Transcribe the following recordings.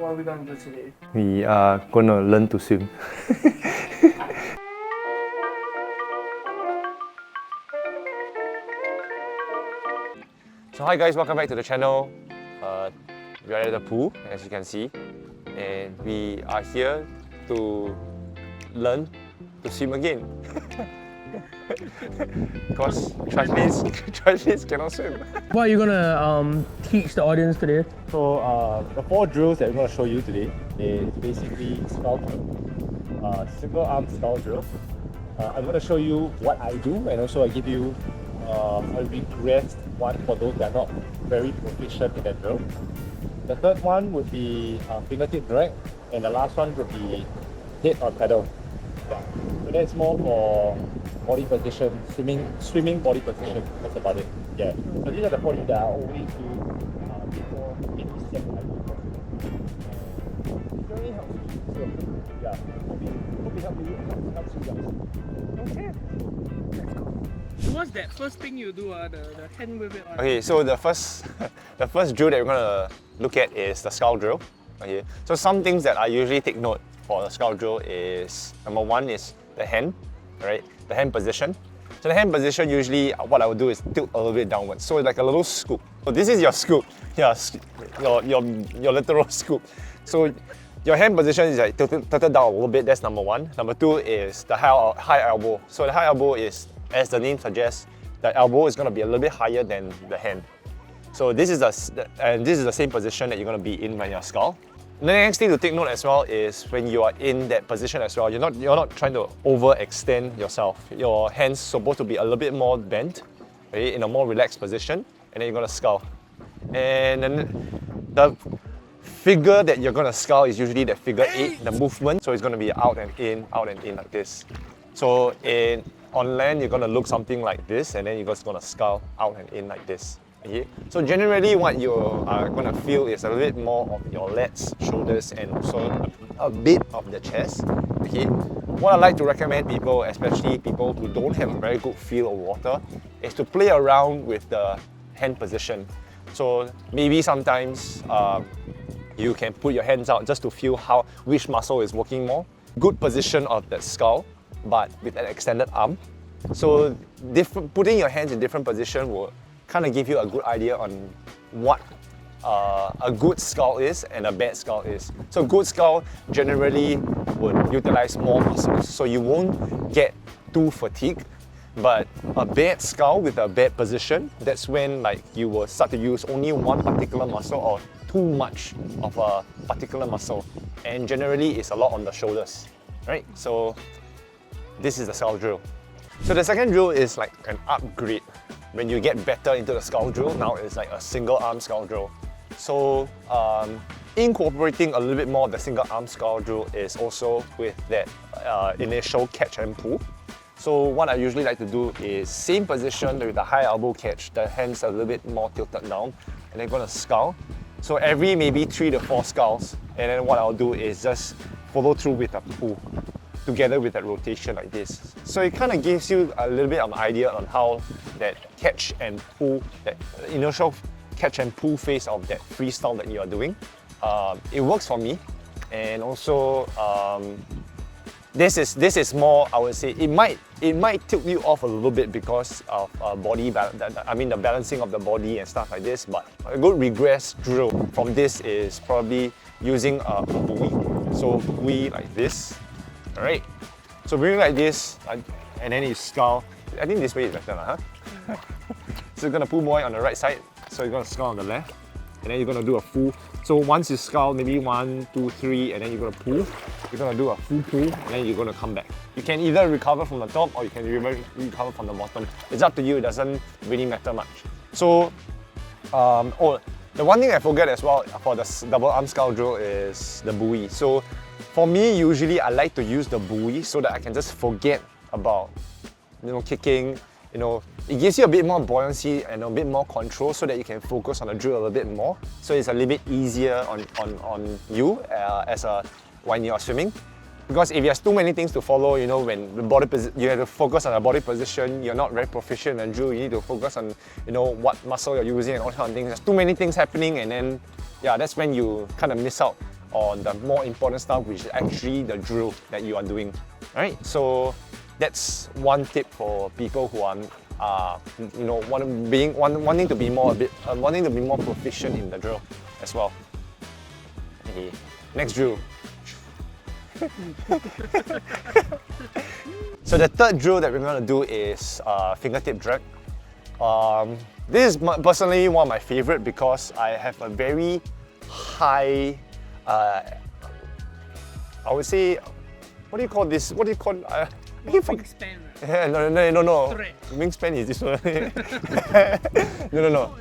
what are we going to do today? We are gonna learn to swim. So hi guys, welcome back to the channel. We are at the pool, as you can see, and we are here to learn to swim again. Because triathletes cannot swim. What are you gonna teach the audience today? So the 4 drills that we're going to show you today is basically scull drill, single arm scull drill. I'm going to show you what I do, and also I give you a regressed one for those that are not very proficient in that drill. The third one would be fingertip drag, and the last one would be head or pedal. Yeah. So that's more for body position, swimming body position. That's about it. Yeah. So these are the 4 that I always do before any set I do. It really helps you. So yeah, hope it helps you guys. Okay. Let's go. What's that first thing you do? The hand with it on? Okay, so the first drill that we're gonna look at is the scull drill. Okay, so some things that I usually take note for the scull drill is, number one is the hand, right? The hand position. So the hand position, usually what I would do is tilt a little bit downwards. So like a little scoop. So this is your scoop. Yeah, your literal scoop. So your hand position is like tilted down a little bit. That's number one. Number two is the high elbow. So the high elbow is, as the name suggests, the elbow is going to be a little bit higher than the hand. So this is the same position that you're going to be in when you're scull. The next thing to take note as well is when you are in that position as well, you're not trying to overextend yourself. Your hands supposed to be a little bit more bent, right, in a more relaxed position, and then you're going to scull. And then the figure that you're going to scull is usually the figure 8, the movement. So it's going to be out and in like this. So on land, you're going to look something like this, and then you're just going to scull out and in like this. Okay? So generally what you are going to feel is a little bit more of your lats, shoulders, and also a bit of the chest. Okay? What I like to recommend people, especially people who don't have a very good feel of water, is to play around with the hand position. So maybe sometimes you can put your hands out just to feel which muscle is working more. Good position of that scull, but with an extended arm. So putting your hands in different positions will kind of give you a good idea on what a good scull is and a bad scull is. So good scull generally would utilize more muscles, so you won't get too fatigued. But a bad scull with a bad position, that's when like you will start to use only one particular muscle or too much of a particular muscle, and generally it's a lot on the shoulders, right? So this is the scull drill. So the second drill is like an upgrade. When you get better into the scull drill, now it's like a single arm scull drill. So incorporating a little bit more of the single arm scull drill is also with that initial catch and pull. So what I usually like to do is same position with the high elbow catch, the hands a little bit more tilted down, and then gonna scull. So every maybe 3 to 4 sculls, and then what I'll do is just follow through with a pull, together with that rotation like this. So it kind of gives you a little bit of an idea on how that catch and pull, that initial catch and pull phase of that freestyle that you are doing, it works for me. And also this is more, I would say, it might tilt you off a little bit because of the balancing of the body and stuff like this. But a good regress drill from this is probably using a buoy. So buoy like this. Alright, so bring it like this, and then you scull. I think this way is better, huh? So you're gonna pull buoy on the right side, so you're gonna scull on the left, and then you're gonna do a full. So once you scull, maybe 1, 2, 3, and then you're gonna pull. You're gonna do a full pull, and then you're gonna come back. You can either recover from the top or you can recover from the bottom. It's up to you, it doesn't really matter much. So, the one thing I forget as well for the double arm scull drill is the buoy. So for me, usually I like to use the buoy so that I can just forget about kicking. It gives you a bit more buoyancy and a bit more control so that you can focus on the drill a little bit more. So it's a little bit easier on you when you're swimming. Because if you have too many things to follow, when the you have to focus on the body position, you're not very proficient in the drill, you need to focus on, what muscle you're using and all kinds of things. There's too many things happening, and then, yeah, that's when you kind of miss out on the more important stuff, which is actually the drill that you are doing. Alright, so that's one tip for people who are wanting to be more proficient in the drill as well. Okay. Next drill. So the third drill that we're going to do is fingertip drag. This is personally one of my favorite because I have a very high, I would say, what do you call this? What do you call? Wingspan. Yeah, no. Thread. Wingspan is this one. No.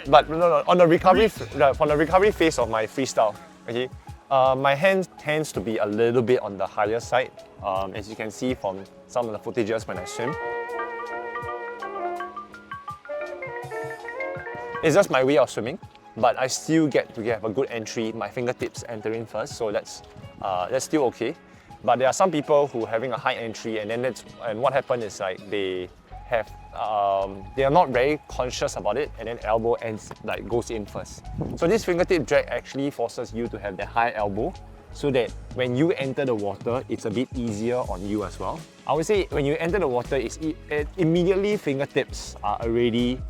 But no. On the recovery, from the recovery phase of my freestyle, okay, my hand tends to be a little bit on the higher side, as you can see from some of the footages when I swim. It's just my way of swimming, but I still get to have a good entry, my fingertips entering first, so that's still okay. But there are some people who are having a high entry, and what happens is like they are not very conscious about it, and then elbow goes in first. So this fingertip drag actually forces you to have the high elbow, so that when you enter the water, it's a bit easier on you as well. I would say when you enter the water, immediately fingertips are already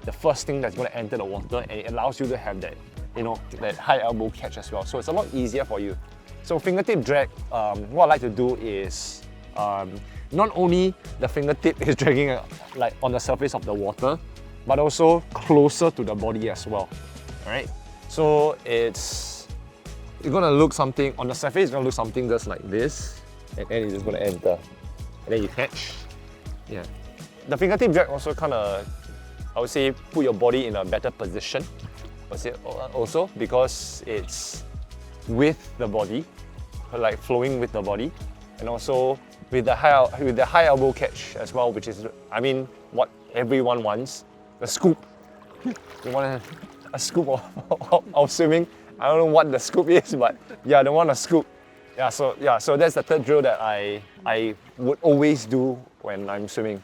the first thing that's going to enter the water, and it allows you to have that, that high elbow catch as well. So it's a lot easier for you. So fingertip drag, what I like to do is not only the fingertip is dragging like on the surface of the water, but also closer to the body as well. Alright? So it's gonna look something on the surface. It's gonna look something just like this, and then it's just gonna enter, and then you catch. Yeah. The fingertip drag also kind of, I would say, put your body in a better position. Also because it's with the body, like flowing with the body, and also with the high elbow catch as well, which is, I mean, what everyone wants, the scoop. You want a scoop of swimming. I don't know what the scoop is, but yeah, they want a scoop. So that's the third drill that I would always do when I'm swimming.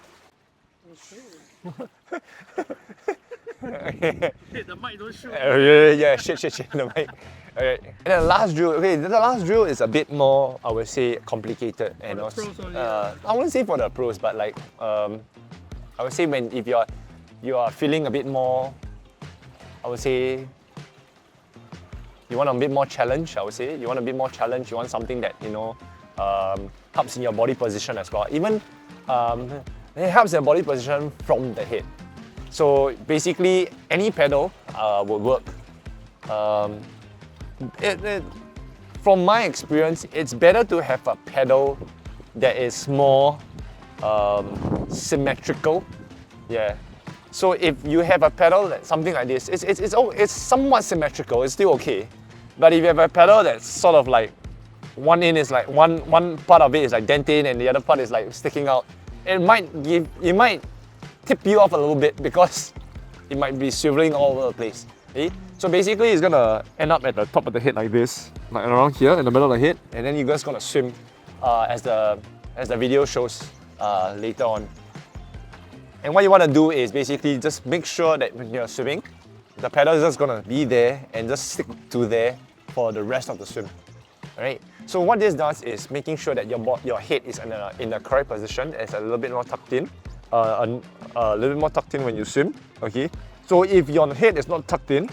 Hey, the mic don't shoot. Yeah, shit, the mic. Okay. And then the last drill is a bit more, I would say, complicated. And also, pros only, I wouldn't say for the pros, but like, I would say if you are feeling a bit more, I would say, you want a bit more challenge, I would say. You want a bit more challenge, you want something that, helps in your body position as well. Even, it helps your body position from the head. So basically, any pedal will work. From my experience, it's better to have a pedal that is more symmetrical. Yeah. So if you have a pedal that's something like this, it's somewhat symmetrical. It's still okay. But if you have a pedal that's sort of like one end is like one part of it is like dented and the other part is like sticking out, it might tip you off a little bit because it might be swiveling all over the place. Okay? So basically it's gonna end up at the top of the head like this, like around here in the middle of the head, and then you're just gonna swim as the video shows later on. And what you want to do is basically just make sure that when you're swimming, the pedal is just gonna be there and just stick to there for the rest of the swim. Alright? So what this does is making sure that your head is in the correct position. It's a little bit more tucked in, a little bit more tucked in when you swim. Okay. So if your head is not tucked in,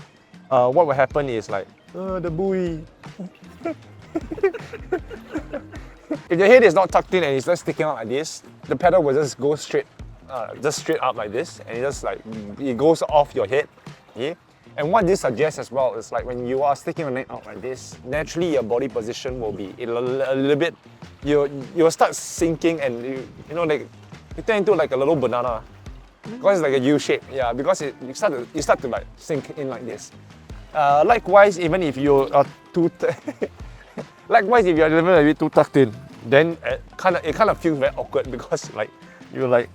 what will happen is like the buoy. If your head is not tucked in and it's just sticking out like this, the pedal will just go straight up like this, and it goes off your head. Okay? And what this suggests as well is like when you are sticking your neck out like this, naturally your body position will be a little bit, you'll start sinking, and you turn into like a little banana. Because it's like a U shape, yeah, because you start to like sink in like this. Likewise, even if you are likewise if you're a little bit too tucked in, then it kind of feels very awkward because like you're like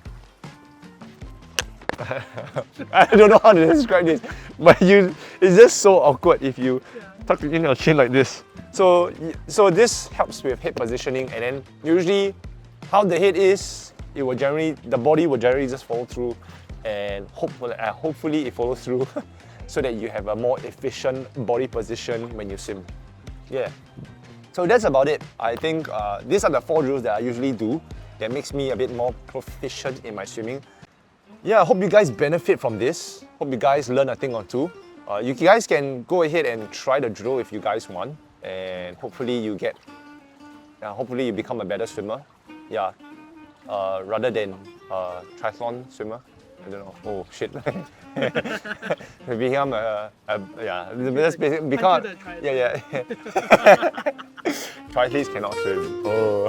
I don't know how to describe this, but it's just so awkward if you tuck in your chin like this. So this helps with head positioning, and then usually how the head is, the body will generally just follow through, and hopefully it follows through so that you have a more efficient body position when you swim. Yeah. So that's about it. I think these are the 4 drills that I usually do that makes me a bit more proficient in my swimming. Yeah, I hope you guys benefit from this. Hope you guys learn a thing or two. You guys can go ahead and try the drill if you guys want, and hopefully you become a better swimmer. Yeah, rather than triathlon swimmer. I don't know. Oh shit. Become that's basically become yeah. Triathletes cannot swim. Oh.